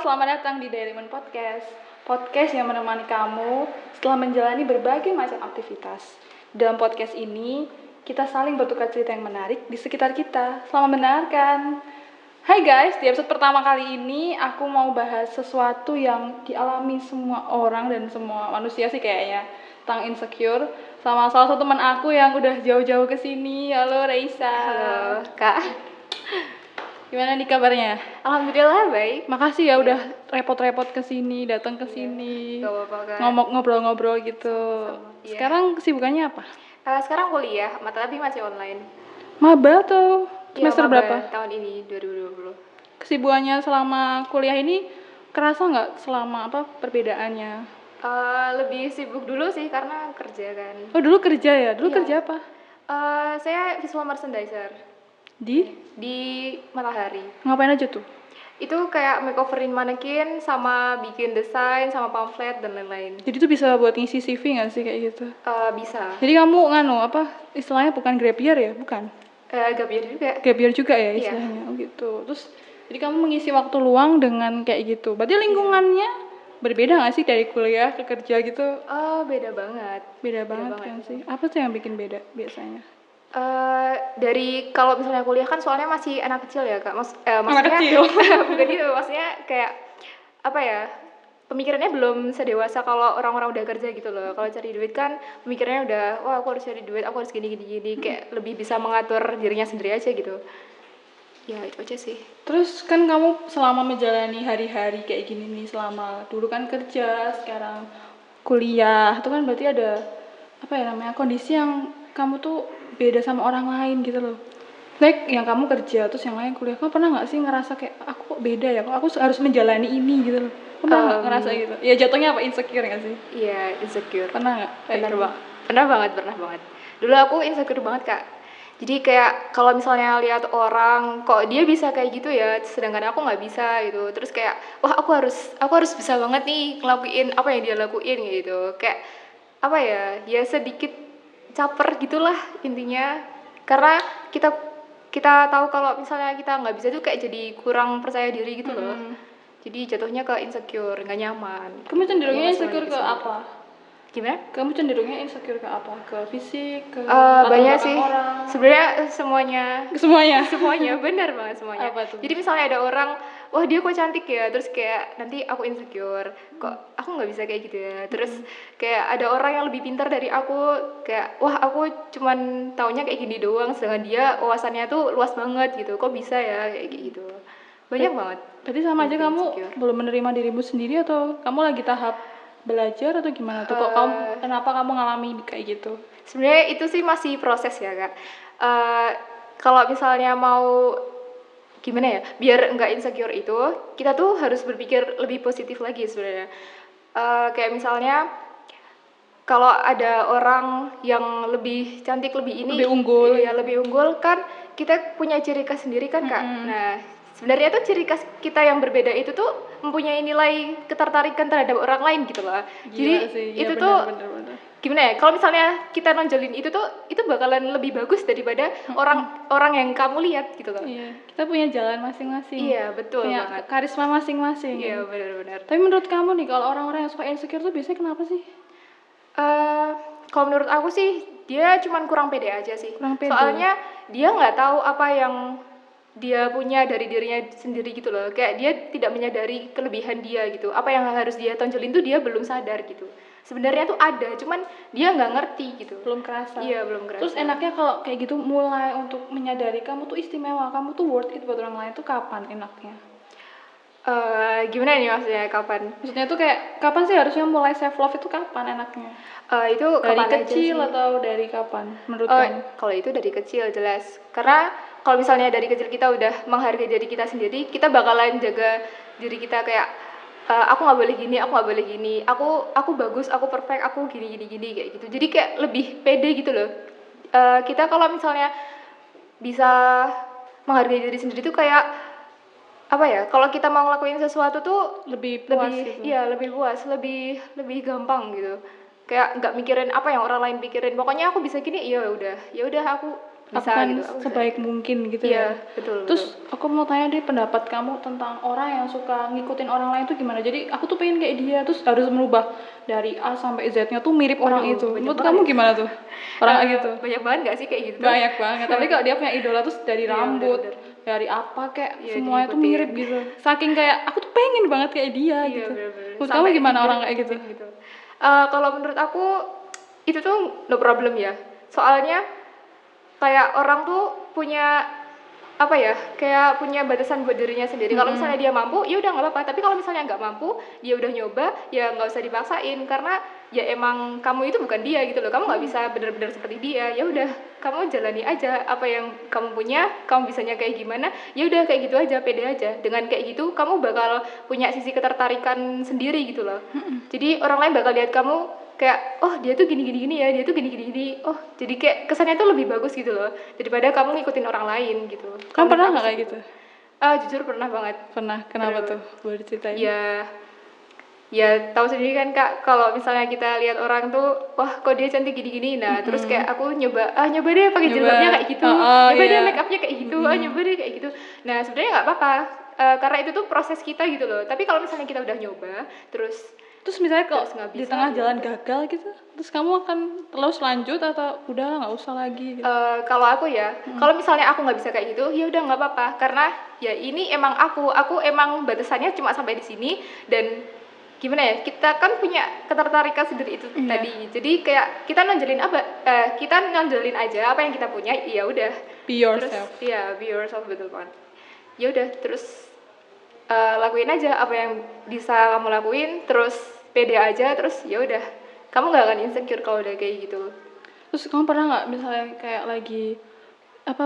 selamat datang di Dailyman Podcast. Podcast yang menemani kamu setelah menjalani berbagai macam aktivitas. Dalam podcast ini, kita saling bertukar cerita yang menarik di sekitar kita. Selamat mendengarkan. Hai guys, di episode pertama kali ini aku mau bahas sesuatu yang dialami semua orang dan semua manusia sih kayaknya, tentang insecure sama salah satu teman aku yang udah jauh-jauh ke sini. Halo Raisa. Halo Kak. Gimana nih kabarnya? Alhamdulillah baik. Makasih ya udah repot-repot ke sini, datang ke sini. Gak apa-apa Kak. Ngobrol-ngobrol gitu. Sama-sama, iya. Sekarang kesibukannya apa? Sekarang kuliah, tapi masih online. Maba atau semester maba berapa? Tahun ini 2020. Kesibukannya selama kuliah ini kerasa nggak selama perbedaannya? Lebih sibuk dulu sih karena kerja kan. Oh dulu kerja ya? Dulu Iya. kerja apa? Saya visual merchandiser di Matahari. Ngapain aja tuh? Itu kayak makeoverin manekin sama bikin desain sama pamflet dan lain-lain. Jadi tuh bisa buat ngisi CV nggak sih kayak gitu? Bisa. Jadi kamu istilahnya bukan gap year ya? Bukan? Gap year juga. Gap year juga ya Iya. istilahnya? Oh gitu. Terus jadi kamu mengisi waktu luang dengan kayak gitu. Berarti lingkungannya berbeda nggak sih dari kuliah ke kerja gitu? Beda banget. Beda banget kan sih? Apa tuh yang bikin beda biasanya? Dari kalau misalnya kuliah kan soalnya masih anak kecil ya Kak, maksudnya Anak kecil? bukan gitu, maksudnya kayak apa ya, pemikirannya belum sedewasa kalau orang-orang udah kerja gitu loh. Kalau cari duit kan pemikirannya udah, wah aku harus cari duit, aku harus gini kayak lebih bisa mengatur dirinya sendiri aja gitu. Ya itu aja sih. Terus kan kamu selama menjalani hari-hari kayak gini nih, selama dulu kan kerja, sekarang kuliah, itu kan berarti ada kondisi yang kamu tuh beda sama orang lain gitu loh. Like yang kamu kerja terus yang lain kuliah. Kamu pernah nggak sih ngerasa kayak aku kok beda ya? Kok aku harus menjalani ini gitu loh? Pernah nggak ngerasa gitu? Ya jatuhnya apa, insecure nggak sih? Iya, insecure. Pernah nggak? Pernah banget. Dulu aku insecure banget Kak. Jadi kayak kalau misalnya lihat orang kok dia bisa kayak gitu ya, sedangkan aku nggak bisa gitu. Terus kayak wah aku harus bisa banget nih ngelakuin apa yang dia lakuin gitu. Kayak apa ya sedikit caper gitulah intinya. Karena kita tahu kalau misalnya kita nggak bisa tuh kayak jadi kurang percaya diri gitu loh. Jadi jatuhnya ke insecure, nggak nyaman. Kamu cenderungnya insecure ke apa? Gimana? Kamu cenderungnya insecure ke apa? Ke fisik, ke banyak sih. orang? Sebenarnya semuanya. Semuanya, benar banget semuanya. Apa tuh? Jadi misalnya ada orang, wah dia kok cantik ya, terus kayak nanti aku insecure, kok aku nggak bisa kayak gitu ya. Terus kayak ada orang yang lebih pintar dari aku, kayak wah aku cuman taunya kayak gini doang, sedangkan dia wawasannya tuh luas banget gitu, kok bisa ya kayak gitu. Banyak banget. Berarti sama aja kamu belum menerima dirimu sendiri atau kamu lagi tahap belajar atau gimana tuh? Kenapa kamu ngalami kayak gitu? Sebenarnya itu sih masih proses ya Kak. Kalau misalnya mau gimana ya, biar nggak insecure itu, kita tuh harus berpikir lebih positif lagi sebenarnya. Kayak misalnya kalau ada orang yang lebih cantik, lebih unggul, ya lebih unggul kan, kita punya ciri khas sendiri kan Kak. Nah sebenarnya tuh ciri khas kita yang berbeda itu tuh mempunyai nilai ketertarikan terhadap orang lain gitu loh. Jadi itu tuh gimana ya? Kalau misalnya kita nonjolin itu bakalan lebih bagus daripada orang yang kamu lihat gitu loh. Iya, kita punya jalan masing-masing. Iya betul punya banget. Karisma masing-masing. Iya benar-benar. Tapi menurut kamu nih, kalau orang-orang yang suka insecure tuh biasanya kenapa sih? Kalau menurut aku sih dia cuman kurang pede aja sih. Soalnya dia nggak tahu apa yang dia punya dari dirinya sendiri gitu loh. Kayak dia tidak menyadari kelebihan dia gitu. Apa yang harus dia tonjolin tuh dia belum sadar gitu. Sebenarnya tuh ada, cuman dia nggak ngerti gitu. Belum kerasa. Iya, belum kerasa. Terus enaknya kalau kayak gitu mulai untuk menyadari kamu tuh istimewa, kamu tuh worth it buat orang lain tuh kapan enaknya? Gimana nih maksudnya kapan? Maksudnya tuh kayak kapan sih harusnya mulai self love itu kapan enaknya? Itu dari kapan kecil aja sih? Atau dari kapan menurut kamu? Kalau itu dari kecil jelas. Karena kalau misalnya dari kecil kita udah menghargai diri kita sendiri, kita bakalan jaga diri kita kayak aku nggak boleh gini, aku bagus, aku perfect, aku gini kayak gitu. Jadi kayak lebih pede gitu loh. Kita kalau misalnya bisa menghargai diri sendiri tuh kayak apa ya? Kalau kita mau ngelakuin sesuatu tuh lebih puas gitu. Iya, lebih puas, lebih gampang gitu. Kayak nggak mikirin apa yang orang lain pikirin. Pokoknya aku bisa gini, ya udah aku bisa lakukan gitu, aku bisa. sebaik mungkin gitu Iya, ya. betul. Terus aku mau tanya deh pendapat kamu tentang orang yang suka ngikutin orang lain tuh gimana? Jadi aku tuh pengen kayak dia, terus harus merubah dari A sampai Z-nya tuh mirip orang Waduh, itu. banyak Menurut banget kamu ya. gimana tuh? Orang kayak gitu? Banyak banget gak sih kayak gitu tuh? Banyak banget. Tapi kalau dia punya idola terus dari Iya, rambut, bener-bener. dari apa kayak Iya, semuanya tuh diikutin. mirip gitu. Saking kayak aku tuh pengen banget kayak dia Iya, gitu. bener-bener. Menurut kamu Sampai gimana dia orang kayak gitu? ngikutin gitu. Kalau menurut aku itu tuh no problem ya. Soalnya kayak orang tuh punya apa ya, kayak punya batasan buat dirinya sendiri. Kalau misalnya dia mampu ya udah nggak apa-apa, tapi kalau misalnya nggak mampu dia udah nyoba ya nggak usah dipaksain, karena ya emang kamu itu bukan dia gitu loh, kamu nggak bisa benar-benar seperti dia. Ya udah kamu jalani aja apa yang kamu punya, kamu bisanya kayak gimana, ya udah kayak gitu aja, pede aja. Dengan kayak gitu kamu bakal punya sisi ketertarikan sendiri gitu loh. Jadi orang lain bakal lihat kamu kayak, oh dia tuh gini ya, dia tuh gini, oh jadi kayak kesannya tuh lebih bagus gitu loh daripada kamu ngikutin orang lain gitu. Kamu Kalau pernah menurut nggak aku kayak sih gitu? Jujur pernah banget. Pernah. Kenapa Pernah tuh? Boleh diceritain? Ya tahu sendiri kan Kak, kalau misalnya kita lihat orang tuh, wah kok dia cantik gini-gini, nah terus kayak aku nyoba deh pakai Nyoba. jilbabnya kayak gitu, Oh, nyoba deh iya. make upnya kayak gitu, nyoba deh kayak gitu. Nah sebenarnya nggak apa-apa, karena itu tuh proses kita gitu loh. Tapi kalau misalnya kita udah nyoba, Terus misalnya kalau Terus nggak di bisa, tengah ya jalan udah. gagal gitu, terus kamu akan terus lanjut atau udah nggak usah lagi gitu? Kalau aku ya, kalau misalnya aku nggak bisa kayak gitu, ya udah nggak apa-apa, karena ya ini emang aku emang batasannya cuma sampai di sini. Dan gimana ya, kita kan punya ketertarikan sendiri itu tadi, jadi kayak kita nonjolin aja apa yang kita punya, ya udah. Be Terus yourself. ya be yourself, betul banget. Ya udah, terus lakuin aja apa yang bisa kamu lakuin, terus pede aja, terus ya udah, kamu nggak akan insecure kalau udah kayak gitu. Terus kamu pernah nggak misalnya kayak lagi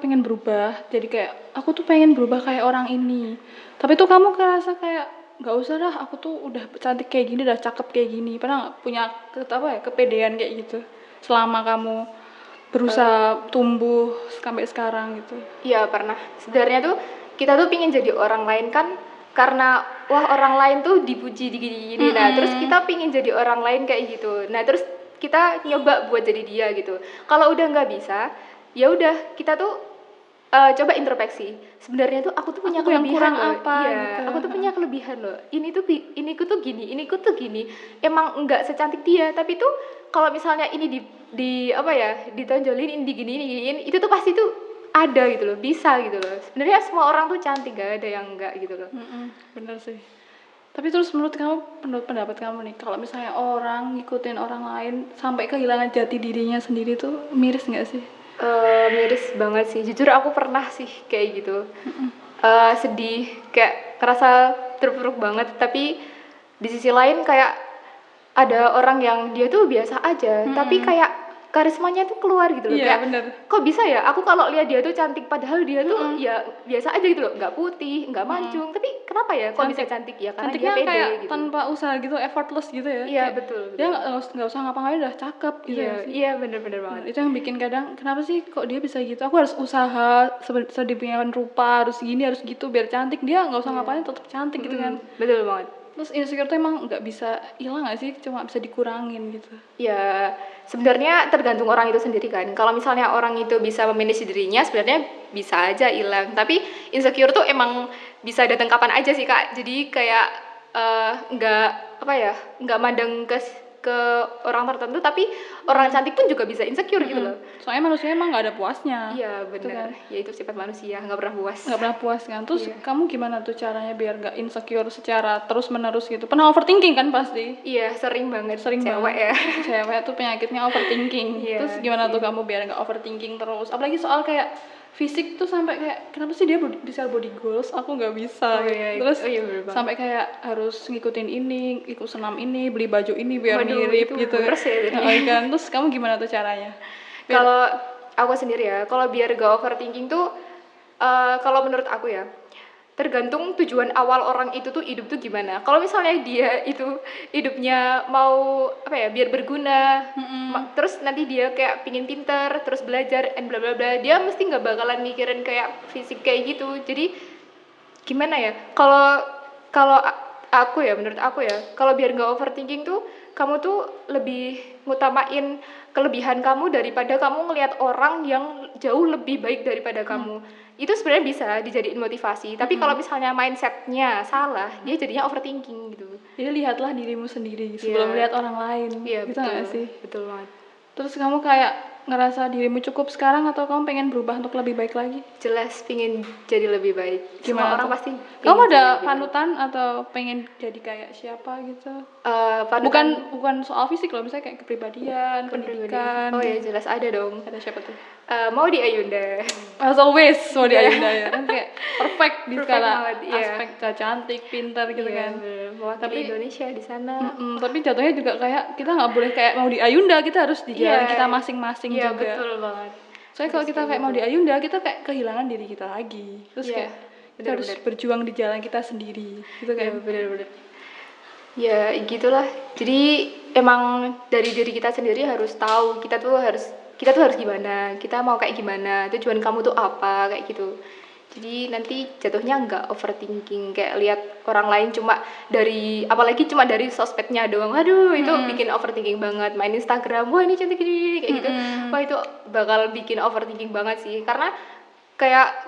pengen berubah, jadi kayak aku tuh pengen berubah kayak orang ini, tapi tuh kamu kerasa kayak nggak usah dah, aku tuh udah cantik kayak gini, udah cakep kayak gini. Pernah nggak punya kepedean kayak gitu selama kamu berusaha tumbuh sampai sekarang gitu? Iya pernah. Sebenarnya tuh kita tuh pingin jadi orang lain kan, karena wah orang lain tuh dipuji di gini-gini. Nah terus kita pingin jadi orang lain kayak gitu. Nah terus kita nyoba buat jadi dia gitu. Kalau udah nggak bisa, ya udah kita tuh coba introspeksi. Sebenarnya tuh aku tuh punya Aku yang kelebihan kurang loh. apa Iya, gitu. aku tuh punya kelebihan loh. Iniku tuh gini. Emang enggak secantik dia, tapi tuh kalau misalnya ini ditonjolin, ini diginiin, itu tuh pasti tuh ada gitu loh, bisa gitu loh. Sebenarnya semua orang tuh cantik, gak ada yang enggak gitu loh. Bener sih. Tapi terus menurut pendapat kamu nih, kalau misalnya orang ngikutin orang lain sampai kehilangan jati dirinya sendiri tuh miris nggak sih? Miris banget sih, jujur aku pernah sih kayak gitu. Sedih, kayak ngerasa terpuruk banget. Tapi di sisi lain kayak ada orang yang dia tuh biasa aja, tapi kayak karismanya tuh keluar gitu loh. Iya, Kayak bener. kok bisa ya, aku kalau lihat dia tuh cantik padahal dia tuh ya biasa aja gitu loh, nggak putih, nggak mancung, tapi kenapa ya kok bisa cantik ya, karena Cantiknya dia pede kayak gitu. tanpa usaha gitu, effortless gitu ya. Iya, Kayak betul. dia nggak usah ngapa-ngapain udah cakep gitu Iya, ya sih. iya bener-bener banget. Itu yang bikin kadang kenapa sih kok dia bisa gitu, aku harus usaha sedemikian rupa, harus gini harus gitu biar cantik. Dia nggak usah ngapain tetap cantik gitu kan. Betul banget. Terus insecure tuh emang nggak bisa hilang nggak sih, cuma bisa dikurangin gitu. Ya, sebenarnya tergantung orang itu sendiri kan. Kalau misalnya orang itu bisa memanage dirinya, sebenarnya bisa aja hilang. Tapi insecure tuh emang bisa datang kapan aja sih Kak. Jadi kayak nggak mandang ke orang tertentu, tapi orang cantik pun juga bisa insecure gitu loh. Soalnya manusia emang nggak ada puasnya. Iya Gitu benar. kan. Ya itu sifat manusia, nggak pernah puas. Nggak pernah puas kan. Terus kamu gimana tuh caranya biar nggak insecure secara terus menerus gitu? Pernah overthinking kan pasti? Iya, sering banget. Sering cewek banget ya. Cewek tuh penyakitnya overthinking. Iya, Terus gimana tuh kamu biar nggak overthinking terus? Apalagi soal kayak fisik tuh, sampai kayak kenapa sih dia bisa body goals, aku nggak bisa. Oh, iya. Terus Oh, iya, bener banget. sampai kayak harus ngikutin ini, ikut senam ini, beli baju ini biar Waduh, mirip itu gitu. boros ya jadinya. Kan? Terus kamu gimana tuh caranya? Kalau aku sendiri ya, kalau biar gak overthinking tuh, kalau menurut aku ya, tergantung tujuan awal orang itu tuh hidup tuh gimana. Kalau misalnya dia itu hidupnya mau biar berguna, terus nanti dia kayak pingin pinter, terus belajar and bla bla bla, dia mesti nggak bakalan mikirin kayak fisik kayak gitu. Jadi gimana ya? Kalau menurut aku ya, kalau biar nggak overthinking tuh kamu tuh lebih ngutamain kelebihan kamu daripada kamu ngelihat orang yang jauh lebih baik daripada kamu. Itu sebenarnya bisa dijadiin motivasi, tapi kalau misalnya mindsetnya salah, dia jadinya overthinking gitu. Jadi lihatlah dirimu sendiri sebelum melihat orang lain. Iya, Gitu betul. nggak sih? Betul banget. Terus kamu kayak ngerasa dirimu cukup sekarang atau kamu pengen berubah untuk lebih baik lagi? Jelas pingin jadi lebih baik. Gimana Semua orang tuh? pasti Kamu pingin ada jadi lebih baik. panutan atau pengen jadi kayak siapa gitu? Panutan Bukan soal fisik loh, misalnya kayak kepribadian, pendidikan. Oh ya, jelas ada dong. Ada siapa tuh? Mau di Ayunda. As always mau di Ayunda ya. Kan kayak perfect di Perfect skala banget, iya. aspek cantik, pintar gitu Iya, kan. mewakili Tapi- Indonesia di sana. Tapi jatuhnya juga kayak kita nggak boleh kayak mau di Ayunda, kita harus di jalan Iya. kita masing-masing Iya, juga. betul banget. Soalnya kalau kita kayak mau di Ayunda, kita kayak kehilangan diri kita lagi. Terus Iya, kayak kita harus berjuang di jalan kita sendiri, gitu Ya, kan? benar-benar. Ya, gitulah. Jadi emang dari diri kita sendiri harus tahu kita tuh harus gimana, kita mau kayak gimana, tujuan kamu tuh apa, kayak gitu. Jadi nanti jatuhnya nggak overthinking kayak lihat orang lain apalagi cuma dari sosmednya doang. Aduh, itu bikin overthinking banget. Main Instagram, wah ini cantik ini kayak gitu. Wah, itu bakal bikin overthinking banget sih. Karena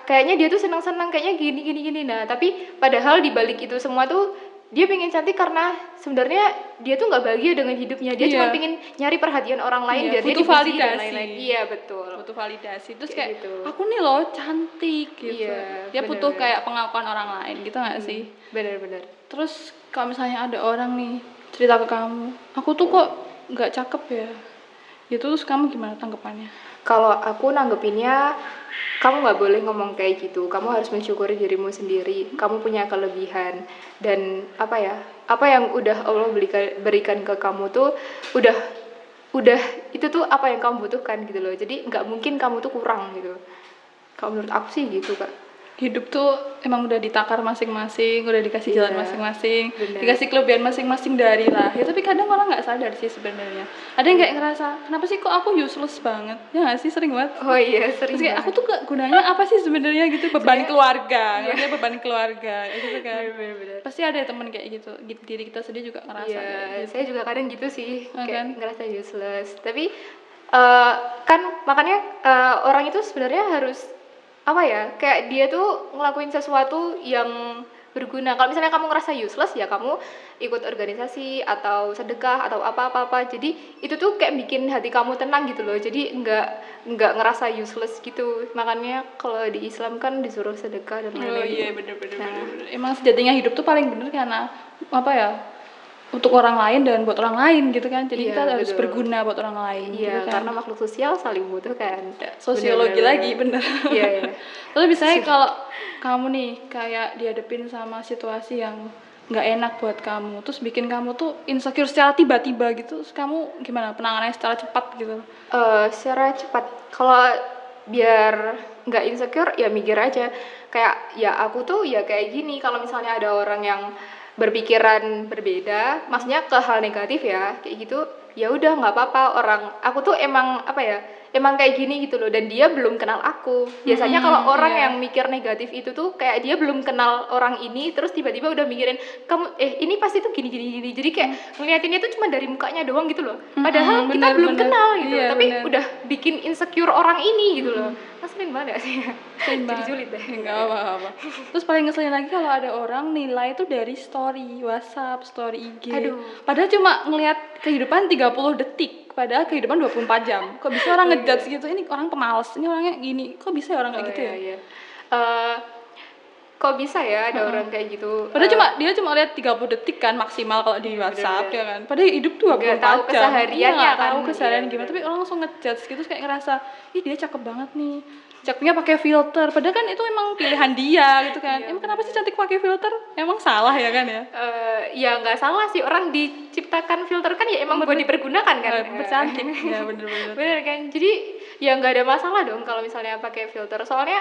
kayaknya dia tuh senang-senang kayaknya gini. Nah, tapi padahal di balik itu semua tuh dia pengen cantik karena sebenarnya dia tuh nggak bahagia dengan hidupnya. Dia Iya. cuma pengen nyari perhatian orang lain biar dia butuh dipuji dan validasi. lain-lain. Iya, betul. Butuh validasi. Terus Kayak kayak gitu. aku nih loh cantik gitu. Iya, Dia butuh bener-bener. kayak pengakuan orang lain gitu nggak sih? Benar-benar. Terus kalau misalnya ada orang nih cerita ke kamu, aku tuh kok nggak cakep ya. Gitu terus kamu gimana tanggapannya? Kalau aku nanggepinnya, kamu nggak boleh ngomong kayak gitu. Kamu harus mensyukuri dirimu sendiri. Kamu punya kelebihan dan apa yang udah Allah berikan ke kamu tuh udah itu tuh apa yang kamu butuhkan gitu loh. Jadi nggak mungkin kamu tuh kurang gitu. Kalau menurut aku sih gitu, Kak. Hidup tuh emang udah ditakar masing-masing, udah dikasih jalan Iya, masing-masing, bener. dikasih kelebihan masing-masing dari lahir. Tapi kadang orang nggak sadar sih sebenarnya. Ada yang kayak ngerasa, kenapa sih kok aku useless banget? Ya nggak sih, sering banget. Oh iya, sering Terus kayak aku banget. tuh gak gunanya apa sih sebenarnya gitu, beban keluarga, ngerasa beban keluarga, kayak gitu kan. Bener-bener. Pasti ada temen kayak gitu, diri kita sendiri juga ngerasa Iya, kayak gitu. saya juga kadang gitu sih, kan? kayak ngerasa useless. Tapi kan makanya orang itu sebenarnya harus kayak dia tuh ngelakuin sesuatu yang berguna. Kalau misalnya kamu ngerasa useless ya kamu ikut organisasi atau sedekah atau apa-apa. Jadi itu tuh kayak bikin hati kamu tenang gitu loh. Jadi nggak ngerasa useless gitu. Makanya kalau di Islam kan disuruh sedekah dan lain-lain. Oh iya, gitu. bener. Nah, Emang sejatinya hidup tuh paling bener karena untuk orang lain dan buat orang lain gitu kan. Jadi Iya, kita harus betul. berguna buat orang lain Iya, gitu kan. karena makhluk sosial saling membutuhkan. Sosiologi Bener-bener. lagi bener. Iya, iya. Terus misalnya kalau kamu nih kayak dihadapin sama situasi yang nggak enak buat kamu, terus bikin kamu tuh insecure secara tiba-tiba gitu, terus kamu gimana penanganannya secara cepat gitu? Secara cepat. Kalau biar nggak insecure ya mikir aja kayak ya aku tuh ya kayak gini. Kalau misalnya ada orang yang berpikiran berbeda, maksudnya ke hal negatif ya kayak gitu, ya udah nggak apa-apa. Aku tuh emang emang kayak gini gitu loh, dan dia belum kenal aku. Biasanya kalau orang iya. yang mikir negatif itu tuh kayak dia belum kenal orang ini, terus tiba-tiba udah mikirin kamu ini pasti tuh gini. Jadi kayak ngeliatinnya tuh cuma dari mukanya doang gitu loh. Padahal kita bener, belum bener. kenal gitu, Iya, tapi bener. udah bikin insecure orang ini gitu loh. Ngeselin banget gak sih? Sering Jadi banget. julid deh. Nggak apa-apa. Terus paling ngeselin lagi kalau ada orang nilai itu dari story WhatsApp, story IG. Aduh. Padahal cuma ngelihat kehidupan 30 detik, padahal kehidupan 24 jam. Kok bisa orang ngejudge gitu? Ini orang pemalas, ini orangnya gini. Kok bisa ya orang kayak gitu ya? Iya. Kok bisa ya ada orang kayak gitu? Padahal dia cuma lihat 30 detik kan maksimal kalau di WhatsApp ya kan. Padahal hidup tuh 24 Nggak tahu jam. kesehariannya Iya, nggak kan. tahu keseharian Iya, gimana, bener. tapi orang langsung ngejudge gitu, terus kayak ngerasa, ih dia cakep banget nih. Cakepnya pakai filter. Padahal kan itu emang pilihan dia gitu kan. Emang kenapa sih cantik pakai filter? Emang salah ya kan ya? Ya nggak salah sih, orang diciptakan filter kan ya emang buat dipergunakan kan. Bercantik. Ya bener-bener. Bener kan, jadi ya nggak ada masalah dong kalau misalnya pakai filter. Soalnya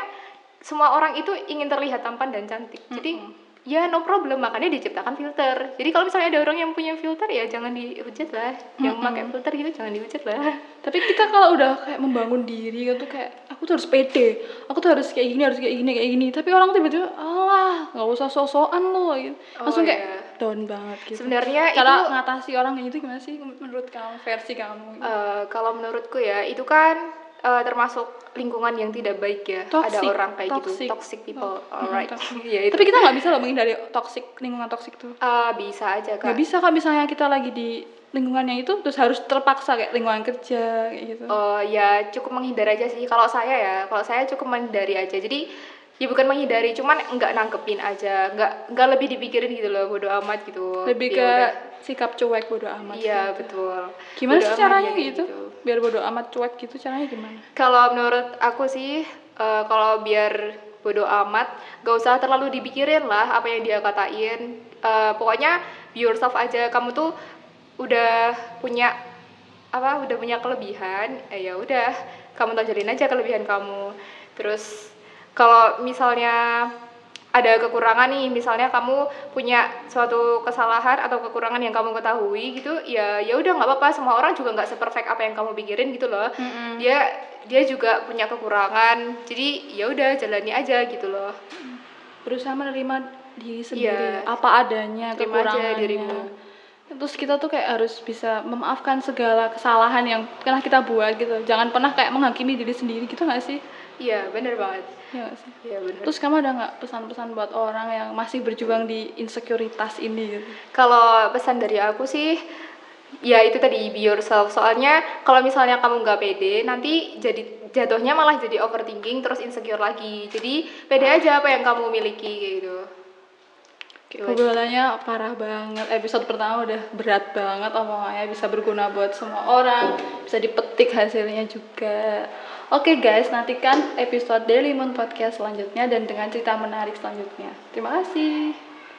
semua orang itu ingin terlihat tampan dan cantik. Jadi ya no problem, makanya diciptakan filter. Jadi kalau misalnya ada orang yang punya filter ya jangan dihujat lah. Yang pakai filter gitu jangan dihujat lah. Tapi kita kalau udah kayak membangun diri gitu, kayak aku tuh harus pede, aku tuh harus kayak gini. Tapi orang tiba-tiba, alah nggak usah sok-sokan lo gitu. Langsung kayak down banget gitu. Sebenarnya cara itu ngatasi orang kayak gitu gimana sih menurut kamu, versi kamu? kalau menurutku ya itu kan termasuk lingkungan yang tidak baik ya. Ada Toxic, orang kayak gitu, toxic. toxic people, Oh, alright. toxic. Ya itu. Tapi kita nggak bisa loh menghindari lingkungan toksik tuh. Bisa aja Nggak kak. bisa kan, misalnya kita lagi di lingkungannya itu terus harus terpaksa kayak lingkungan kerja kayak gitu. Ya cukup menghindar aja sih. Kalau saya cukup menghindari aja. Jadi ya bukan menghindari, cuman nggak nangkepin aja, nggak lebih dipikirin gitu loh, bodo amat gitu. Lebih Ya ke udah. sikap cuek bodo amat. Iya gitu. betul. Gimana Bodo sih amat caranya ya kayak gitu? Biar bodo amat cuek gitu, caranya gimana? Kalau menurut aku sih, kalau biar bodo amat, gak usah terlalu dipikirin lah apa yang dia katain. Pokoknya be yourself aja. Kamu tuh udah punya udah punya kelebihan, ya udah kamu tonjolin aja kelebihan kamu. Terus kalau misalnya ada kekurangan nih, misalnya kamu punya suatu kesalahan atau kekurangan yang kamu ketahui gitu, ya udah nggak apa-apa. Semua orang juga nggak seperfect apa yang kamu pikirin gitu loh. Dia juga punya kekurangan, jadi ya udah jalani aja gitu loh. Berusaha menerima diri sendiri, Iya, apa adanya, terima aja kekurangannya. dirimu. Terus kita tuh kayak harus bisa memaafkan segala kesalahan yang pernah kita buat gitu. Jangan pernah kayak menghakimi diri sendiri gitu nggak sih? Iya bener banget. Iya nggak sih? Iya bener. Terus kamu ada nggak pesan-pesan buat orang yang masih berjuang di insekuritas ini gitu? Kalau pesan dari aku sih, ya itu tadi, be yourself. Soalnya kalau misalnya kamu nggak pede, nanti jatuhnya malah jadi overthinking terus insecure lagi. Jadi pede aja apa yang kamu miliki gitu. Obrolannya parah banget. Episode pertama udah berat banget omongannya, bisa berguna buat semua orang, bisa dipetik hasilnya juga. Oke guys, nantikan episode Daily Moon Podcast selanjutnya dan dengan cerita menarik selanjutnya. Terima kasih.